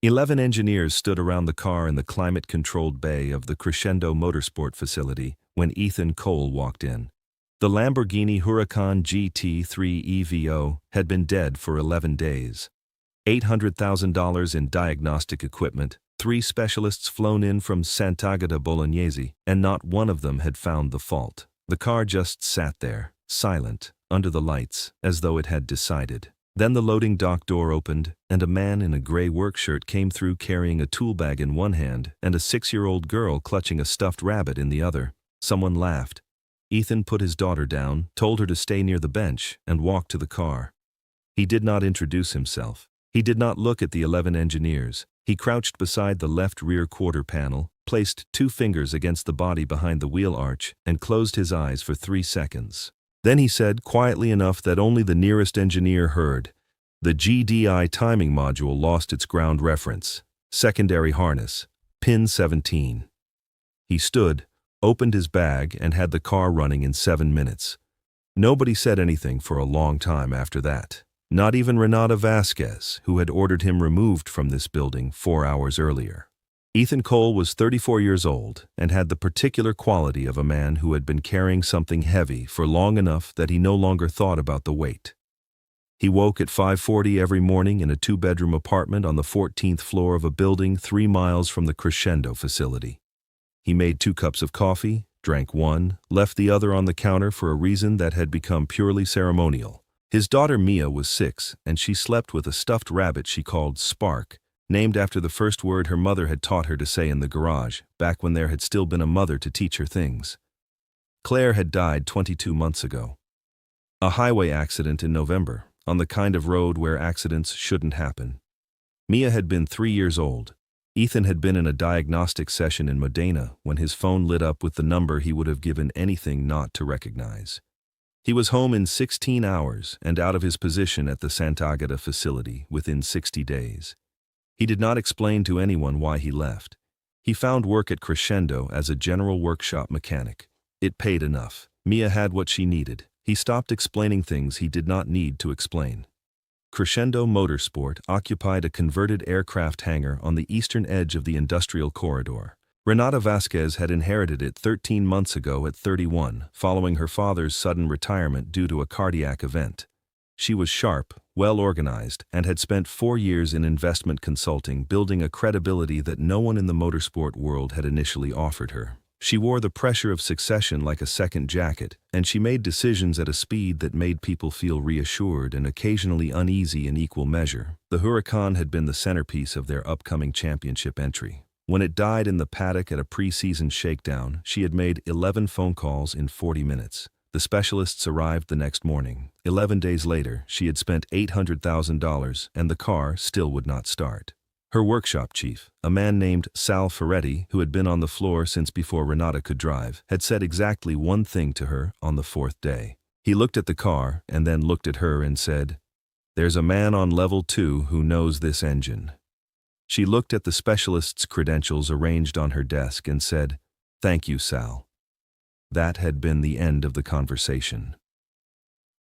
11 engineers stood around the car in the climate-controlled bay of the Crescendo Motorsport facility when Ethan Cole walked in. The Lamborghini Huracan GT3 EVO had been dead for 11 days. $800,000 in diagnostic equipment, 3 specialists flown in from Sant'Agata Bolognese, and not one of them had found the fault. The car just sat there, silent, under the lights, as though it had decided. Then the loading dock door opened, and a man in a gray work shirt came through carrying a tool bag in one hand and a 6-year-old girl clutching a stuffed rabbit in the other. Someone laughed. Ethan put his daughter down, told her to stay near the bench, and walked to the car. He did not introduce himself. He did not look at the 11 engineers. He crouched beside the left rear quarter panel, placed 2 fingers against the body behind the wheel arch, and closed his eyes for 3 seconds. Then he said, quietly enough that only the nearest engineer heard, "The GDI timing module lost its ground reference. Secondary harness. Pin 17. He stood, opened his bag, and had the car running in 7 minutes. Nobody said anything for a long time after that. Not even Renata Vasquez, who had ordered him removed from this building 4 hours earlier. Ethan Cole was 34 years old and had the particular quality of a man who had been carrying something heavy for long enough that he no longer thought about the weight. He woke at 5:40 every morning in a 2-bedroom apartment on the 14th floor of a building 3 miles from the Crescendo facility. He made 2 cups of coffee, drank 1, left the other on the counter for a reason that had become purely ceremonial. His daughter Mia was 6, and she slept with a stuffed rabbit she called Spark, named after the first word her mother had taught her to say in the garage, back when there had still been a mother to teach her things. Claire had died 22 months ago. A highway accident in November, on the kind of road where accidents shouldn't happen. Mia had been 3 years old. Ethan had been in a diagnostic session in Modena when his phone lit up with the number he would have given anything not to recognize. He was home in 16 hours and out of his position at the Sant'Agata facility within 60 days. He did not explain to anyone why he left. He found work at Crescendo as a general workshop mechanic. It paid enough. Mia had what she needed. He stopped explaining things he did not need to explain. Crescendo Motorsport occupied a converted aircraft hangar on the eastern edge of the industrial corridor. Renata Vasquez had inherited it 13 months ago at 31, following her father's sudden retirement due to a cardiac event. She was sharp, well-organized, and had spent 4 years in investment consulting, building a credibility that no one in the motorsport world had initially offered her. She wore the pressure of succession like a second jacket, and she made decisions at a speed that made people feel reassured and occasionally uneasy in equal measure. The Huracan had been the centerpiece of their upcoming championship entry. When it died in the paddock at a pre-season shakedown, she had made 11 phone calls in 40 minutes. The specialists arrived the next morning. 11 days later, she had spent $800,000 and the car still would not start. Her workshop chief, a man named Sal Ferretti, who had been on the floor since before Renata could drive, had said exactly one thing to her on the 4th day. He looked at the car and then looked at her and said, "There's a man on level 2 who knows this engine." She looked at the specialist's credentials arranged on her desk and said, "Thank you, Sal." That had been the end of the conversation.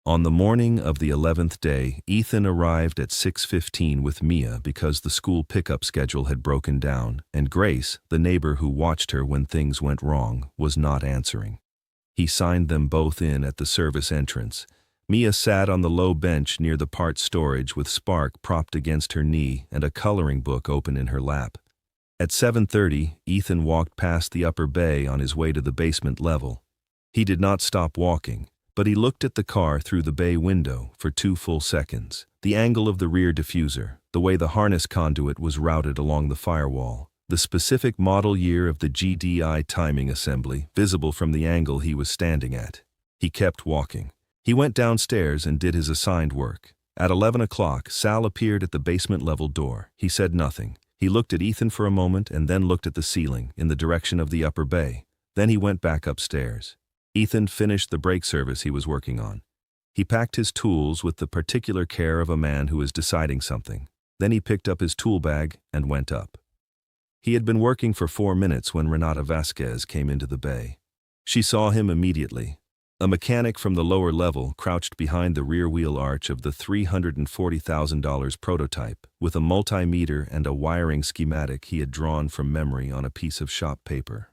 On the morning of the 11th day, Ethan arrived at 6:15 with Mia because the school pickup schedule had broken down, and Grace, the neighbor who watched her when things went wrong, was not answering. He signed them both in at the service entrance. Mia sat on the low bench near the parts storage with Spark propped against her knee and a coloring book open in her lap. At 7:30, Ethan walked past the upper bay on his way to the basement level. He did not stop walking, but he looked at the car through the bay window for 2 full seconds. The angle of the rear diffuser, the way the harness conduit was routed along the firewall, the specific model year of the GDI timing assembly visible from the angle he was standing at. He kept walking. He went downstairs and did his assigned work. At 11 o'clock, Sal appeared at the basement level door. He said nothing. He looked at Ethan for a moment and then looked at the ceiling in the direction of the upper bay. Then he went back upstairs. Ethan finished the brake service he was working on. He packed his tools with the particular care of a man who is deciding something. Then he picked up his tool bag and went up. He had been working for 4 minutes when Renata Vasquez came into the bay. She saw him immediately. A mechanic from the lower level crouched behind the rear wheel arch of the $340,000 prototype with a multimeter and a wiring schematic he had drawn from memory on a piece of shop paper.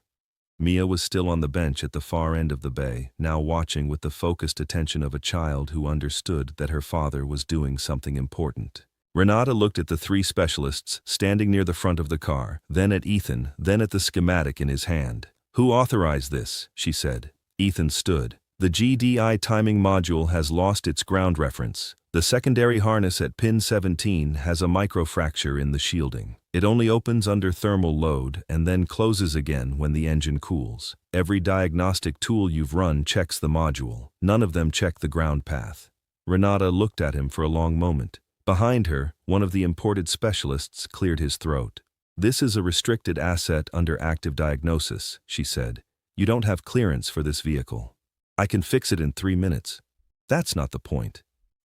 Mia was still on the bench at the far end of the bay, now watching with the focused attention of a child who understood that her father was doing something important. Renata looked at the three specialists standing near the front of the car, then at Ethan, then at the schematic in his hand. "Who authorized this?" she said. Ethan stood. "The GDI timing module has lost its ground reference. The secondary harness at pin 17 has a microfracture in the shielding. It only opens under thermal load and then closes again when the engine cools. Every diagnostic tool you've run checks the module. None of them check the ground path." Renata looked at him for a long moment. Behind her, one of the imported specialists cleared his throat. "This is a restricted asset under active diagnosis," she said. "You don't have clearance for this vehicle. I can fix it in 3 minutes." "That's not the point."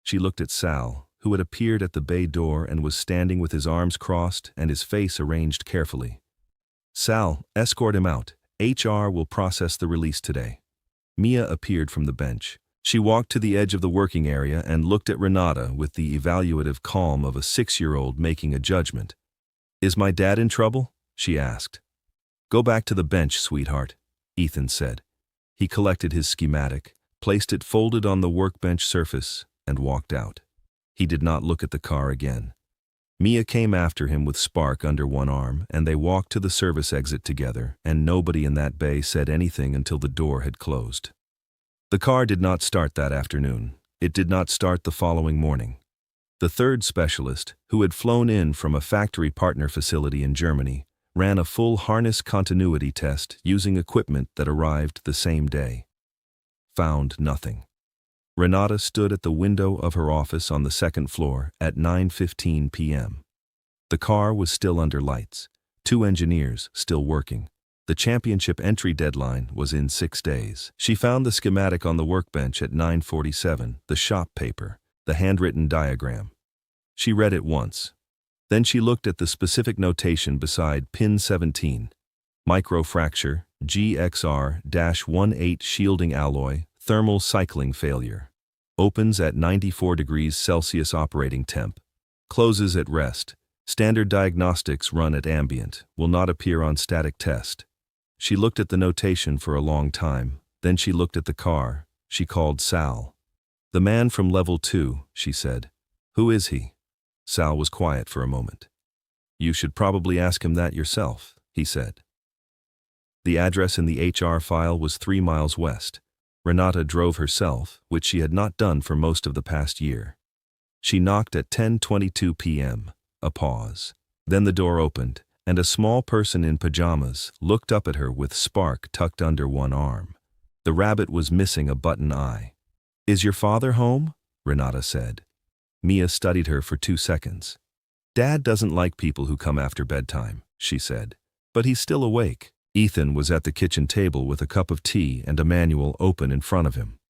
She looked at Sal, who had appeared at the bay door and was standing with his arms crossed and his face arranged carefully. "Sal, escort him out. HR will process the release today." Mia appeared from the bench. She walked to the edge of the working area and looked at Renata with the evaluative calm of a 6-year-old making a judgment. "Is my dad in trouble?" she asked. "Go back to the bench, sweetheart," Ethan said. He collected his schematic, placed it folded on the workbench surface, and walked out. He did not look at the car again. Mia came after him with Spark under one arm, and they walked to the service exit together, and nobody in that bay said anything until the door had closed. The car did not start that afternoon. It did not start the following morning. The third specialist, who had flown in from a factory partner facility in Germany, ran a full harness continuity test using equipment that arrived the same day. Found nothing. Renata stood at the window of her office on the second floor at 9:15 p.m. The car was still under lights. 2 engineers still working. The championship entry deadline was in 6 days. She found the schematic on the workbench at 9:47, the shop paper, the handwritten diagram. She read it once. Then she looked at the specific notation beside pin 17. Microfracture, GXR-18 shielding alloy, thermal cycling failure. Opens at 94 degrees Celsius operating temp. Closes at rest. Standard diagnostics run at ambient, will not appear on static test. She looked at the notation for a long time, then she looked at the car. She called Sal. "The man from level 2, she said. "Who is he?" Sal was quiet for a moment. "You should probably ask him that yourself," he said. The address in the HR file was 3 miles west. Renata drove herself, which she had not done for most of the past year. She knocked at 10:22 p.m. A pause. Then the door opened, and a small person in pajamas looked up at her with Spark tucked under one arm. The rabbit was missing a button eye. "Is your father home?" Renata said. Mia studied her for 2 seconds. "Dad doesn't like people who come after bedtime," she said. "But he's still awake." Ethan was at the kitchen table with a cup of tea and a manual open in front of him.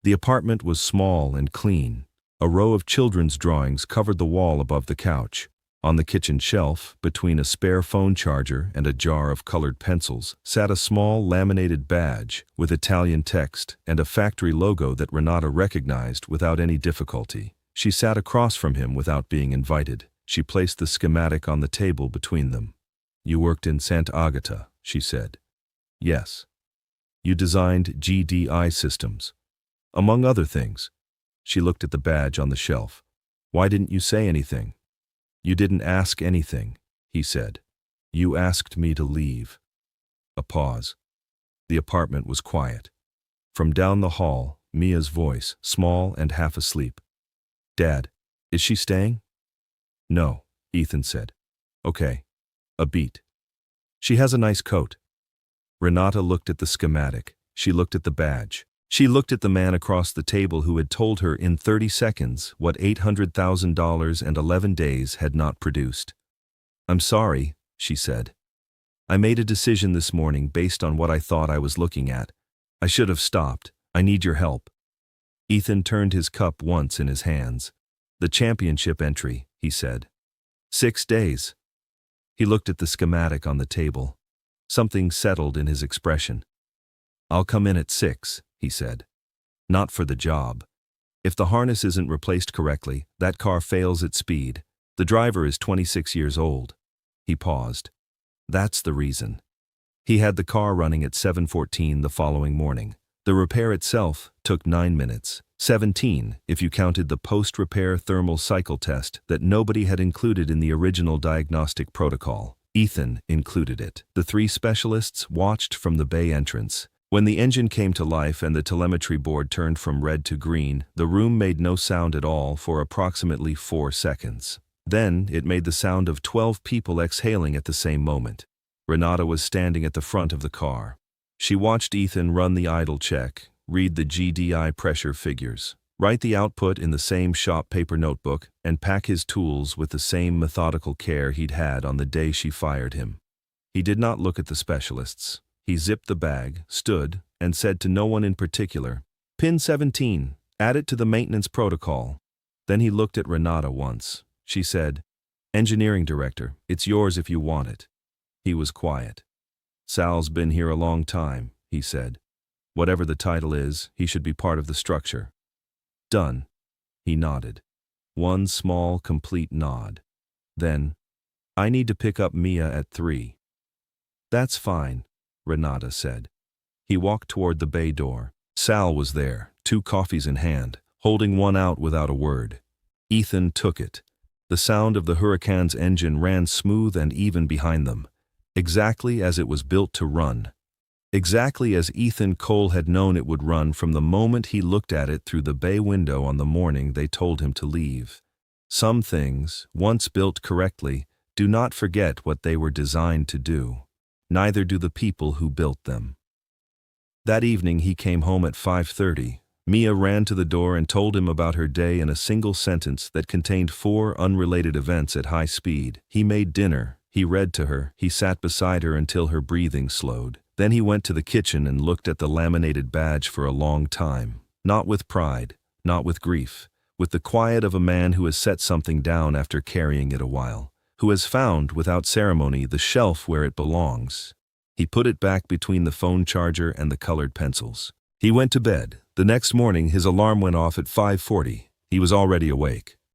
The apartment was small and clean. A row of children's drawings covered the wall above the couch. On the kitchen shelf, between a spare phone charger and a jar of colored pencils, sat a small laminated badge with Italian text and a factory logo that Renata recognized without any difficulty. She sat across from him without being invited. She placed the schematic on the table between them. "You worked in Santa Agata," she said. "Yes." "You designed GDI systems." "Among other things." She looked at the badge on the shelf. "Why didn't you say anything?" "You didn't ask anything," he said. "You asked me to leave." A pause. The apartment was quiet. From down the hall, Mia's voice, small and half asleep. "Dad, is she staying?" "No," Ethan said. "Okay. A beat. She has a nice coat." Renata looked at the schematic. She looked at the badge. She looked at the man across the table who had told her in 30 seconds what $800,000 and 11 days had not produced. "I'm sorry," she said. "I made a decision this morning based on what I thought I was looking at. I should have stopped. I need your help." Ethan turned his cup once in his hands. "The championship entry," he said. 6 days. He looked at the schematic on the table. Something settled in his expression. "I'll come in at 6, he said. Not for the job. If the harness isn't replaced correctly, that car fails at speed. The driver is 26 years old. He paused. That's the reason. He had the car running at 7:14 the following morning. The repair itself took 9 minutes, 17 if you counted the post-repair thermal cycle test that nobody had included in the original diagnostic protocol. Ethan included it. The three specialists watched from the bay entrance. When the engine came to life and the telemetry board turned from red to green, the room made no sound at all for approximately 4 seconds. Then it made the sound of 12 people exhaling at the same moment. Renata was standing at the front of the car. She watched Ethan run the idle check, read the GDI pressure figures, write the output in the same shop paper notebook, and pack his tools with the same methodical care he'd had on the day she fired him. He did not look at the specialists. He zipped the bag, stood, and said to no one in particular, "Pin 17, add it to the maintenance protocol." Then he looked at Renata once. She said, "Engineering director, it's yours if you want it." He was quiet. "Sal's been here a long time," he said. "Whatever the title is, he should be part of the structure." "Done." He nodded. One small, complete nod. Then, "I need to pick up Mia at 3. "That's fine," Renata said. He walked toward the bay door. Sal was there, 2 coffees in hand, holding one out without a word. Ethan took it. The sound of the Huracan's engine ran smooth and even behind them, exactly as it was built to run. Exactly as Ethan Cole had known it would run from the moment he looked at it through the bay window on the morning they told him to leave. Some things, once built correctly, do not forget what they were designed to do. Neither do the people who built them. That evening he came home at 5:30. Mia ran to the door and told him about her day in a single sentence that contained 4 unrelated events at high speed. He made dinner, he read to her, he sat beside her until her breathing slowed. Then he went to the kitchen and looked at the laminated badge for a long time. Not with pride, not with grief, with the quiet of a man who has set something down after carrying it a while, who has found, without ceremony, the shelf where it belongs. He put it back between the phone charger and the colored pencils. He went to bed. The next morning his alarm went off at 5:40. He was already awake.